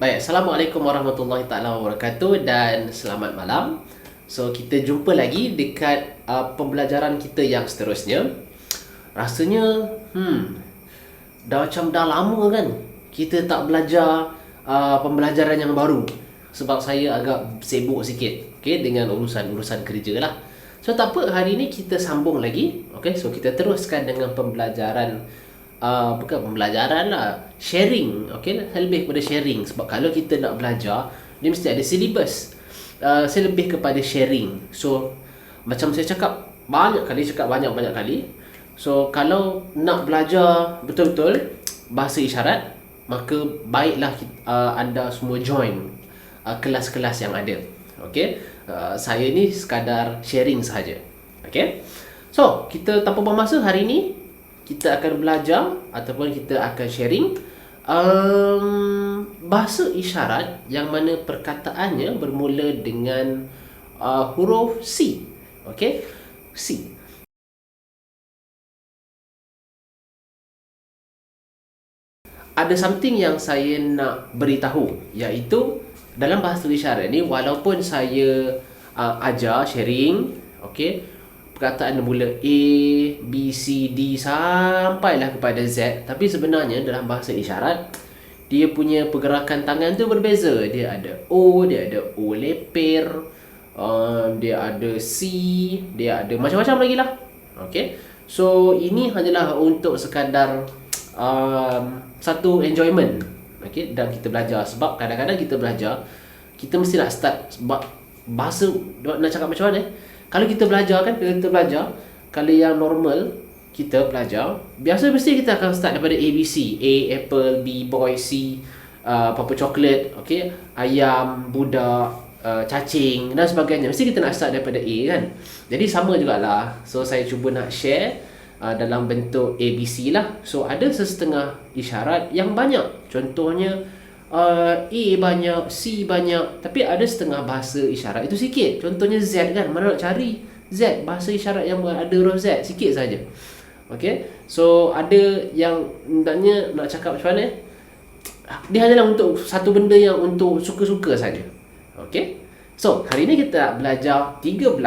Baik, Assalamualaikum warahmatullahi taala wabarakatuh dan selamat malam. So, kita jumpa lagi dekat pembelajaran kita yang seterusnya. Rasanya, dah lama kan kita tak belajar pembelajaran yang baru. Sebab saya agak sibuk sikit, okay, dengan urusan-urusan kerja lah. So, tak apa, hari ni kita sambung lagi. Okay, so kita teruskan dengan pembelajaran bukan pembelajaran lah, sharing. Okay, lebih kepada sharing. Sebab kalau kita nak belajar, dia mesti ada syllabus. Saya lebih kepada sharing. So macam saya cakap banyak kali. So kalau nak belajar betul-betul bahasa isyarat, maka baiklah anda semua join kelas-kelas yang ada. Okay, saya ni sekadar sharing sahaja. Okay, so kita tanpa buang masa, hari ni kita akan belajar ataupun kita akan sharing bahasa isyarat yang mana perkataannya bermula dengan huruf C. Okay, C. Ada something yang saya nak beritahu, iaitu dalam bahasa isyarat ni, walaupun saya ajar sharing, okay, perkataan mula A, B, C, D sampailah kepada Z, tapi sebenarnya dalam bahasa isyarat dia punya pergerakan tangan tu berbeza. Dia ada O, dia ada O lepir, dia ada C, dia ada macam-macam lagi lah. Okay, so ini hanyalah untuk sekadar satu enjoyment. Okay, dan kita belajar. Sebab kadang-kadang kita belajar, kita mesti nak start. Sebab bahasa, nak cakap macam mana, kalau kita belajar, kalau yang normal kita belajar, biasa mesti kita akan start daripada ABC. A, apple; B, boy; C, papa coklat; okay, ayam, budak, cacing dan sebagainya. Mesti kita nak start daripada A kan. Jadi sama jugalah. So saya cuba nak share dalam bentuk ABC lah. So ada sesetengah isyarat yang banyak. Contohnya A banyak, C banyak, tapi ada setengah bahasa isyarat itu sikit. Contohnya Z kan, mana nak cari Z, bahasa isyarat yang ada huruf Z, sikit saja. Okay, so ada yang hendaknya nak cakap macam mana, dia hanyalah untuk satu benda yang untuk suka-suka saja. Okay, so hari ni kita belajar 13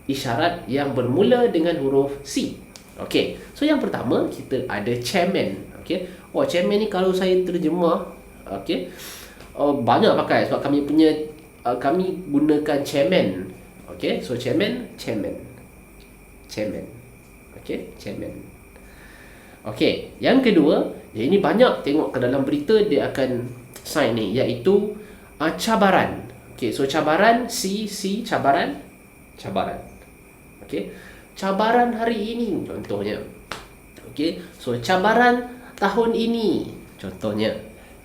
isyarat yang bermula dengan huruf C. Okay, so yang pertama kita ada chairman. Okay, chairman ni kalau saya terjemah, okay, banyak pakai sebab kami punya kami gunakan chairman. Okay, so chairman. Okay, chairman. Okay, yang kedua, ini banyak tengok ke dalam berita dia akan sign ni, iaitu cabaran. Okay, so cabaran, C, cabaran. Okay, cabaran hari ini contohnya. Okay, so cabaran tahun ini contohnya.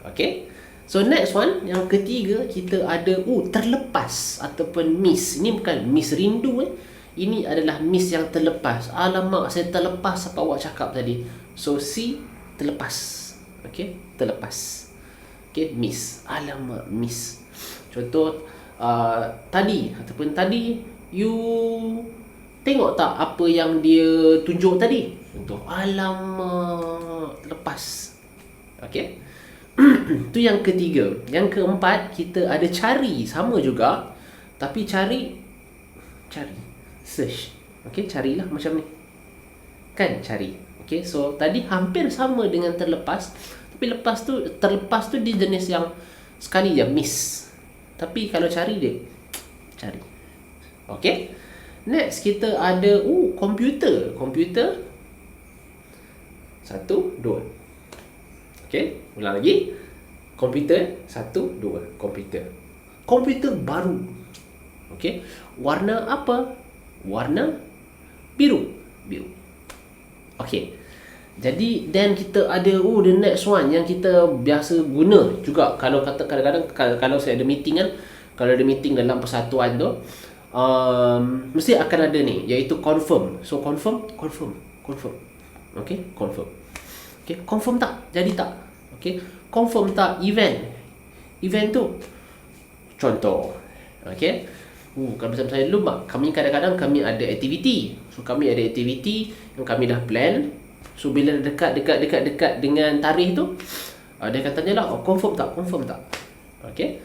Okay, so next one, yang ketiga kita ada terlepas ataupun miss. Ini bukan miss rindu ini adalah miss yang terlepas. Alamak, saya terlepas apa awak cakap tadi. So C, terlepas. Okay, terlepas. Okay, miss. Alamak, miss. Contoh tadi you tengok tak apa yang dia tunjuk tadi? Contoh, alamak, terlepas. Okay, itu yang ketiga. Yang keempat kita ada cari, sama juga, tapi cari search. Okay, carilah macam ni kan, cari. Okay, so tadi hampir sama dengan terlepas, tapi terlepas tu dia jenis yang sekali je miss, tapi kalau cari dia cari. Okay, next kita ada komputer. Satu, dua. Okay, ulang lagi. Komputer, satu, dua. Komputer baru. Okay, warna apa? Warna biru. Okay, jadi dan kita ada the next one yang kita biasa guna juga. Kalau kata kadang-kadang kalau saya ada meeting kan, kalau ada meeting dalam persatuan tu, mesti akan ada ni, iaitu confirm. So confirm. Okay, confirm. Okay, confirm tak? Jadi tak? Okay, confirm tak event tu? Contoh. Okay, kalau macam saya dulu, kami kadang-kadang kami ada aktiviti. So kami ada aktiviti yang kami dah plan. So bila dekat dengan tarikh tu, dia katanya lah, confirm tak? Okay.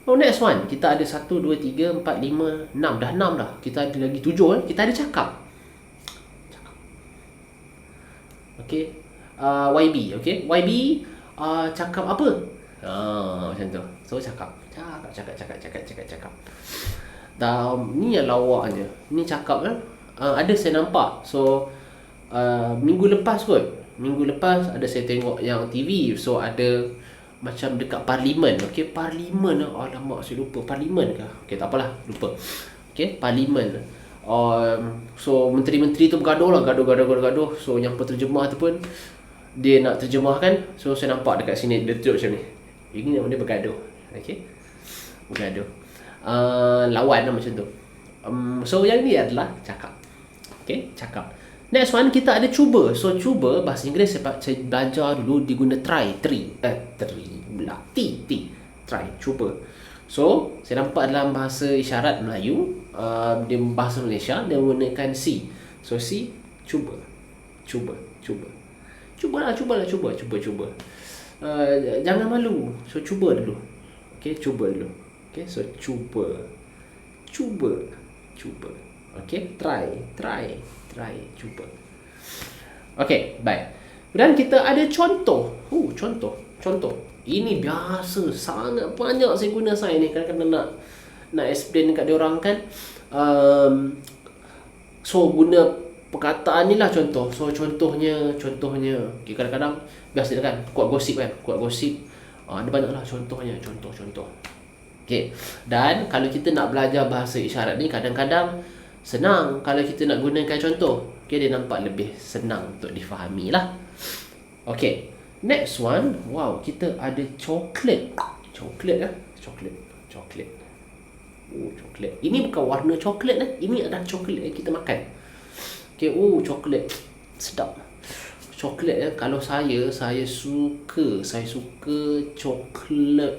Oh, next one. Kita ada 1, 2, 3, 4, 5, 6. Dah 6 dah. Kita ada lagi 7. Kita ada cakap. Okay. YB. Okay. YB cakap apa? Macam tu. So, cakap. Cakap. Ni yang lawaknya. Ni cakap kan. Ada saya nampak. So, minggu lepas kot. Minggu lepas ada saya tengok yang TV. So, ada macam dekat parlimen. Okey, parlimen. Alamak, saya lupa. Parlimen ke? Okey, tak apalah, lupa. Okey, parlimen. So menteri-menteri tu bergaduh lah, gaduh. So yang penterjemah tu pun dia nak terjemahkan. So saya nampak dekat sini dia tunjuk macam ni. Ini nama dia bergaduh. Okey. Bergaduh. Lawan lah macam tu. So yang ni adalah cakap. Okey, cakap. Next one, kita ada cuba. So cuba bahasa Inggeris saya belajar dulu diguna try, try, cuba. So saya nampak dalam bahasa isyarat Melayu, dia bahasa Malaysia dia menggunakan C. So C, cuba. Cubalah. Jangan malu. So cuba dulu. Okey, cuba dulu. Okey, so cuba. Okey, try, cuba. Okey, baik. Dan kita ada contoh. Contoh. Ini biasa, sangat banyak saya guna saya ni. Kadang-kadang nak explain dekat diorang kan. So guna perkataan ni lah contoh. So contohnya okay, kadang-kadang biasa kan kuat gosip. Ada banyak lah contohnya. Contoh. Okay. Dan kalau kita nak belajar bahasa isyarat ni kadang-kadang senang kalau kita nak gunakan contoh. Okay, dia nampak lebih senang untuk difahami lah. Okay, next one. Wow, kita ada coklat. Coklat. Oh, coklat. Ini bukan warna coklat lah. Ini adalah coklat yang kita makan. Okay, coklat. Sedap. Coklat kalau saya suka coklat.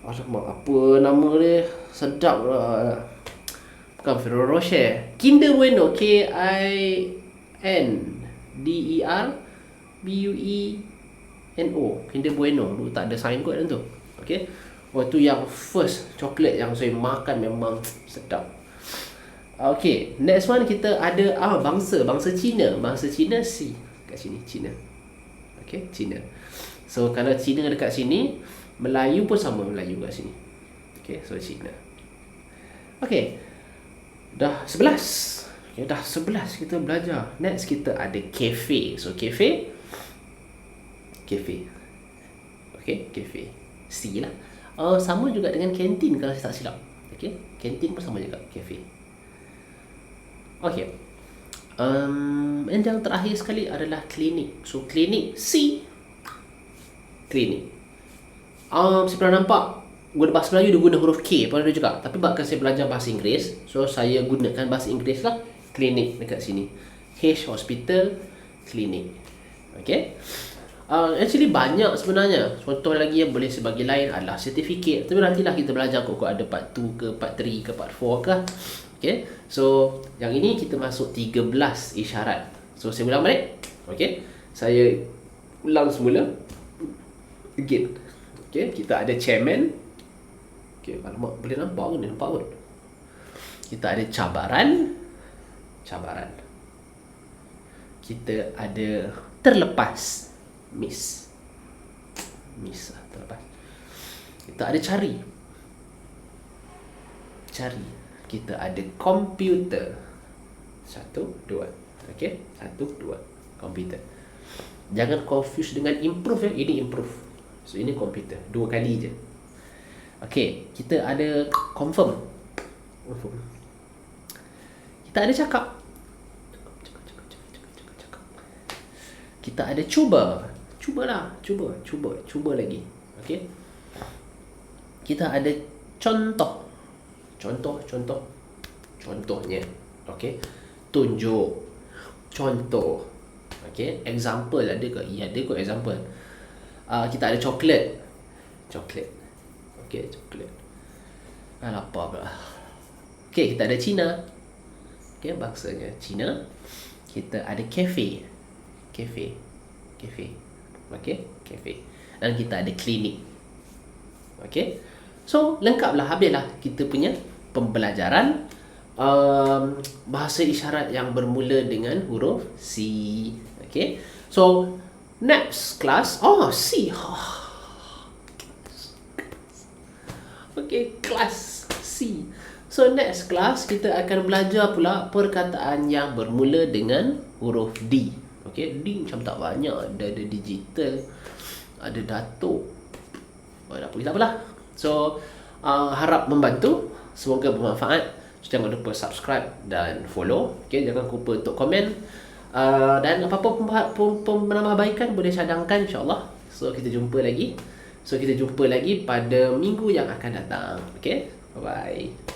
Alamak, apa nama dia? Sedap lah. Bukan Ferrero Rocher. Kinder Bueno. KINDERBUENO. Kinder Bueno. Tak ada sign code dalam tu. Okay. Tu yang first coklat yang saya makan, memang sedap. Okay, next one kita ada bangsa Cina. Bangsa Cina C. Kat sini, Cina. Okay, Cina. So kalau Cina dekat sini, Melayu pun sama, Melayu kat sini. Okay, so Cina. Okay, dah 11. Okay, dah 11 kita belajar. Next kita ada cafe. So cafe. Okay, cafe. C lah. Sama juga dengan kantin kalau saya tak silap. Okay, kantin pun sama juga, cafe. Okay. And yang terakhir sekali adalah klinik. So klinik C. Klinik. Saya pernah nampak guna bahasa Melayu dia guna huruf K pun ada juga. Tapi sebabkan saya belajar bahasa Inggeris, so saya gunakan bahasa Inggeris lah. Klinik dekat sini. H, hospital, klinik. Okay. Actually banyak sebenarnya. Contoh lagi yang boleh sebagai lain adalah sertifikat. Tapi nantilah kita belajar kok ada part 2 ke, part 3 ke, part 4 ke. Okay. So yang ini kita masuk 13 isyarat. So saya ulang balik. Okay. Saya ulang semula. Again. Okay. Kita ada chairman. Okay. Alamak, boleh nampak ke ni? Nampak pun. Kita ada cabaran. Kita ada terlepas. Miss terlepas. Kita ada cari. Kita ada komputer. 1, 2. Okay, 1, 2. Komputer. Jangan confuse dengan improve ya. Ini improve. So ini komputer. 2 kali je. Okay, kita ada confirm. Kita ada cakap. Kita ada cuba. Cuba lagi. Okay. Kita ada contoh. Contohnya. Okay. Tunjuk. Contoh. Okay. Example ada ke? Ya, ada ke example. Kita ada coklat. Okay, coklat. Lapar pula. Okay, kita ada Cina. Okay, bangsanya Cina. Kita ada cafe. Okey, cafe. Dan kita ada klinik. Okey. So, lengkaplah, habislah kita punya pembelajaran bahasa isyarat yang bermula dengan huruf C. Okey. So, next class, C. Okey, kelas C. So, next class kita akan belajar pula perkataan yang bermula dengan huruf D. Okey, D macam tak banyak. Ada digital, ada datuk. Tak apalah. So, harap membantu. Semoga bermanfaat. So, jangan lupa subscribe dan follow. Okay, jangan lupa untuk komen. Dan apa-apa penambahbaikan boleh cadangkan, insyaAllah. So, kita jumpa lagi pada minggu yang akan datang. Okay, bye-bye.